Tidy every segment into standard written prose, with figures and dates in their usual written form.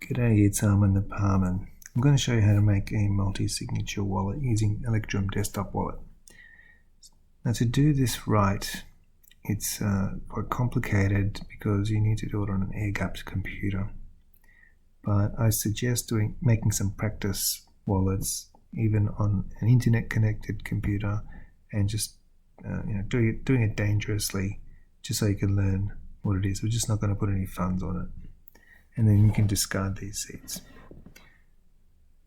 G'day, it's Armin the Parman. I'm going to show you how to make a multi-signature wallet using Electrum Desktop Wallet. Now to do this right, it's quite complicated because you need to do it on an air-gapped computer. But I suggest making some practice wallets even on an internet-connected computer and just doing it dangerously just so you can learn what it is. We're just not going to put any funds on it. And then you can discard these seeds.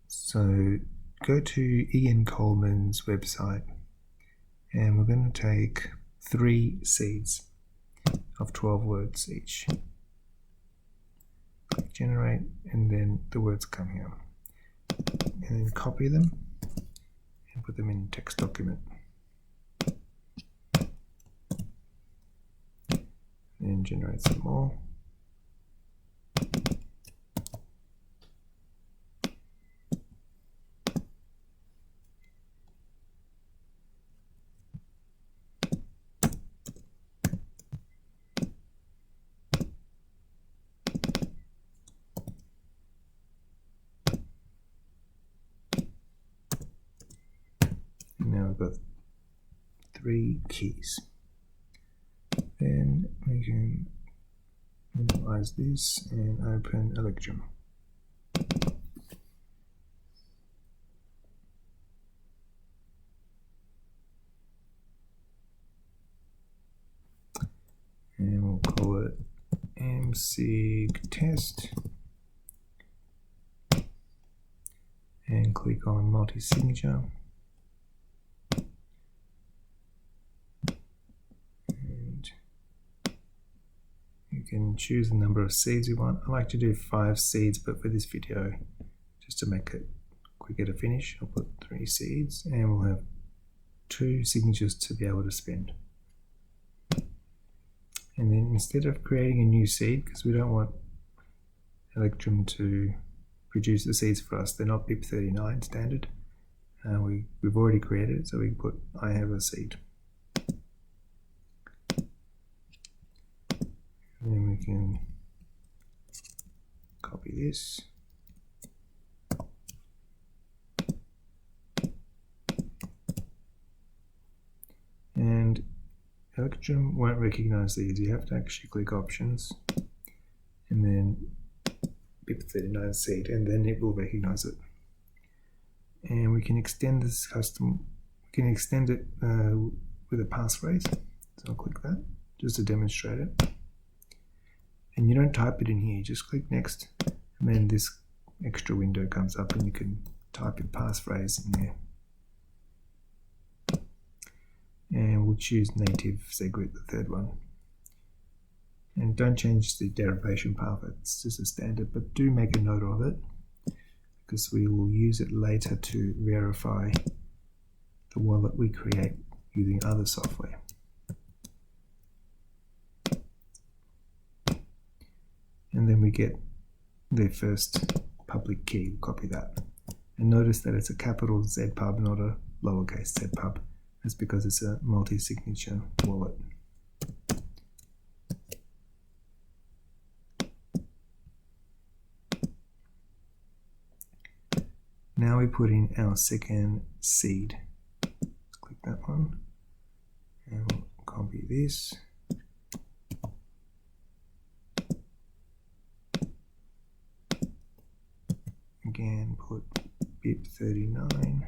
So go to Ian Coleman's website and we're going to take 3 seeds of 12 words each. Click generate and then the words come here. And then copy them and put them in a text document. And generate some more. Now we've got 3 keys. Then we can minimize this and open Electrum. And we'll call it multisig test. And click on multi-signature. You can choose the number of seeds you want. I like to do 5 seeds, but for this video, just to make it quicker to finish, I'll put 3 seeds and we'll have 2 signatures to be able to spend. And then instead of creating a new seed, because we don't want Electrum to produce the seeds for us, they're not BIP39 standard. We've already created it, so we can put I have a seed. And then we can copy this. And Electrum won't recognize these. You have to actually click options and then BIP39 seed, and then it will recognize it. And we can extend this custom. We can extend it with a passphrase. So I'll click that just to demonstrate it. And you don't type it in here, you just click next, and then this extra window comes up and you can type your passphrase in there. And we'll choose native SegWit, the 3rd one. And don't change the derivation path, it's just a standard, but do make a note of it because we will use it later to verify the wallet we create using other software. And then we get the first public key, copy that. And notice that it's a capital Z pub, not a lowercase z pub. That's because it's a multi-signature wallet. Now we put in our second seed. Let's click that one. And we'll copy this. Again, put BIP39,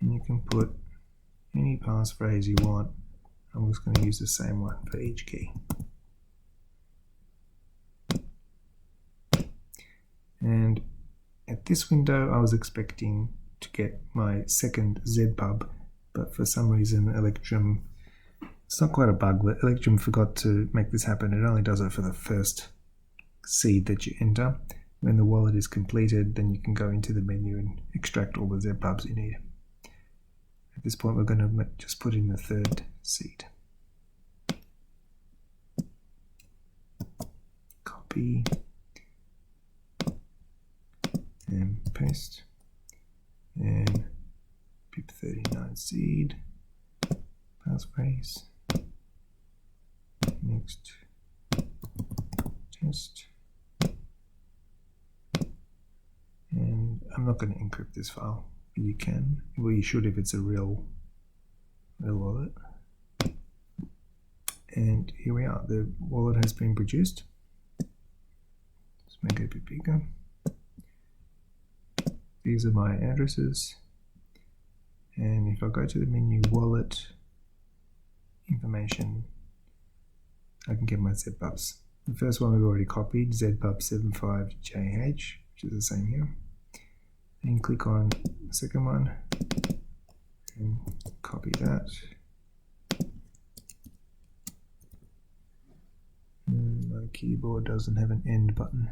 and you can put any passphrase you want. I'm just going to use the same one for each key. And at this window, I was expecting to get my second ZPub, but for some reason, Electrum, it's not quite a bug, but Electrum forgot to make this happen. It only does it for the first seed that you enter. When the wallet is completed, then you can go into the menu and extract all the ZPubs you need. At this point, we're going to just put in the 3rd seed. Copy and paste. And BIP39 seed, passphrase, next, test. I'm not going to encrypt this file. You can. Well, you should if it's a real wallet. And here we are. The wallet has been produced. Let's make it a bit bigger. These are my addresses. And if I go to the menu wallet information, I can get my ZPubs. The first one we've already copied, ZPub75JH, which is the same here. Then click on the second one and copy that. My keyboard doesn't have an end button.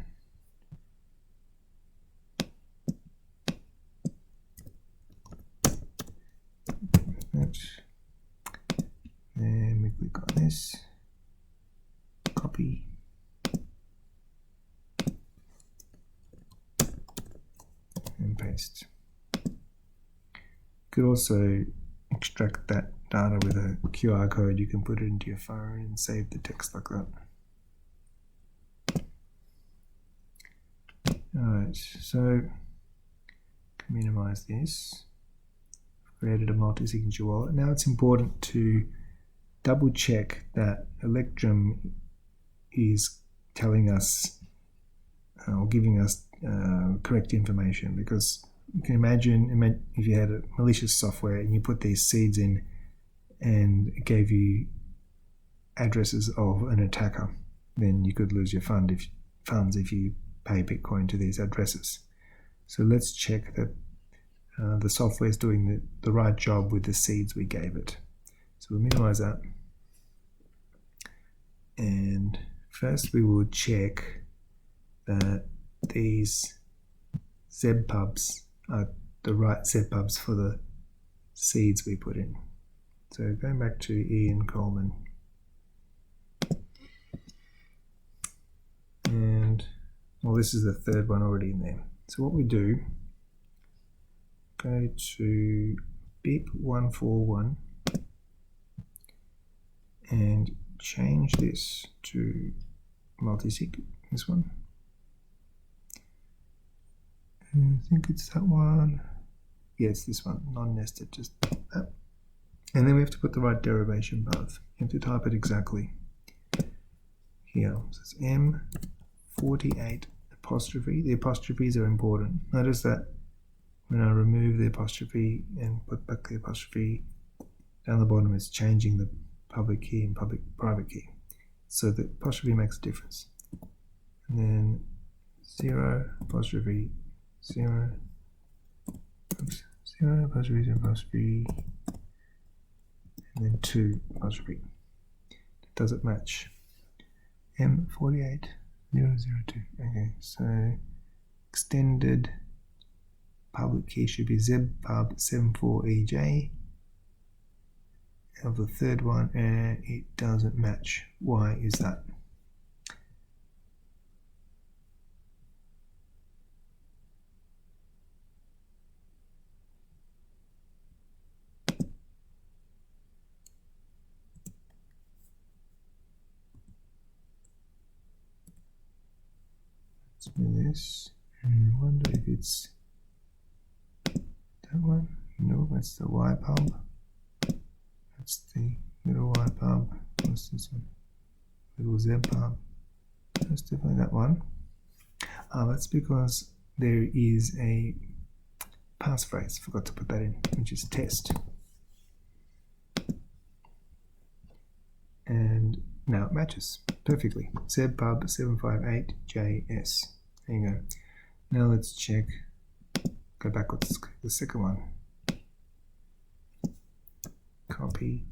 Then we click on this, copy, and paste. You could also extract that data with a QR code. You can put it into your phone and save the text like that. Alright, so minimize this. I've created a multi-signature wallet. Now it's important to double check that Electrum is telling us or giving us correct information, because you can imagine if you had a malicious software and you put these seeds in and it gave you addresses of an attacker, then you could lose your funds if you pay Bitcoin to these addresses. So let's check that the software is doing the right job with the seeds we gave it. So we'll minimize that. And first we will check that these ZPubs are the right ZPubs for the seeds we put in. So going back to Ian Coleman. And well, this is the third one already in there. So what we do, go to BIP141 and change this to multisig, this one. I think it's that one. Yeah, it's this one, non-nested, just that. And then we have to put the right derivation path. You have to type it exactly here. So it's M48 apostrophe. The apostrophes are important. Notice that when I remove the apostrophe and put back the apostrophe, down the bottom it's changing the public key and private key. So the apostrophe makes a difference. And then 0 apostrophe 0, oops, 0 apostrophe 0 apostrophe, and then 2 apostrophe. Does it match? M48 002. Okay, so extended public key should be ZPub74EJ of the third one, and it doesn't match. Why is that? Let's do this. I wonder if it's that one. No, that's the YPub. That's the little YPub. What's this one? Little ZPub. That's definitely that one. That's because there is a passphrase. Forgot to put that in, which is test. And now it matches perfectly. ZPub758JS. There you go. Now let's check. Go backwards. The second one. Copy.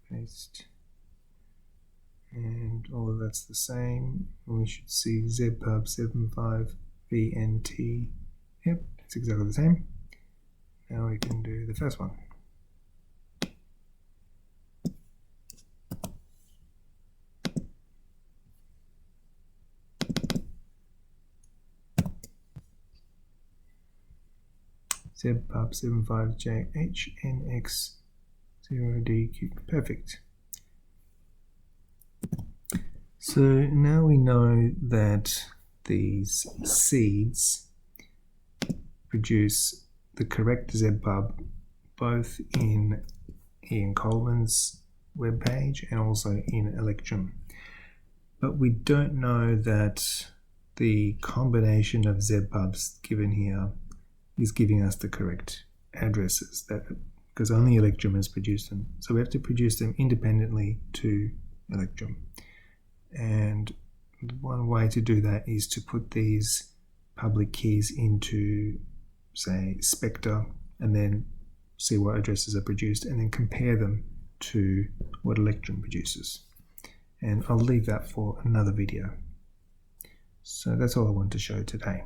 Paste. And all of that's the same. We should see ZPub75VNT. Yep, it's exactly the same. Now we can do the first one. ZPub75JHNX0DQ. Perfect. So now we know that these seeds produce the correct ZPub both in Ian Coleman's webpage and also in Electrum. But we don't know that the combination of ZPubs given here is giving us the correct addresses, because only Electrum has produced them. So we have to produce them independently to Electrum. And one way to do that is to put these public keys into, say, Spectre, and then see what addresses are produced, and then compare them to what Electrum produces. And I'll leave that for another video. So that's all I want to show today.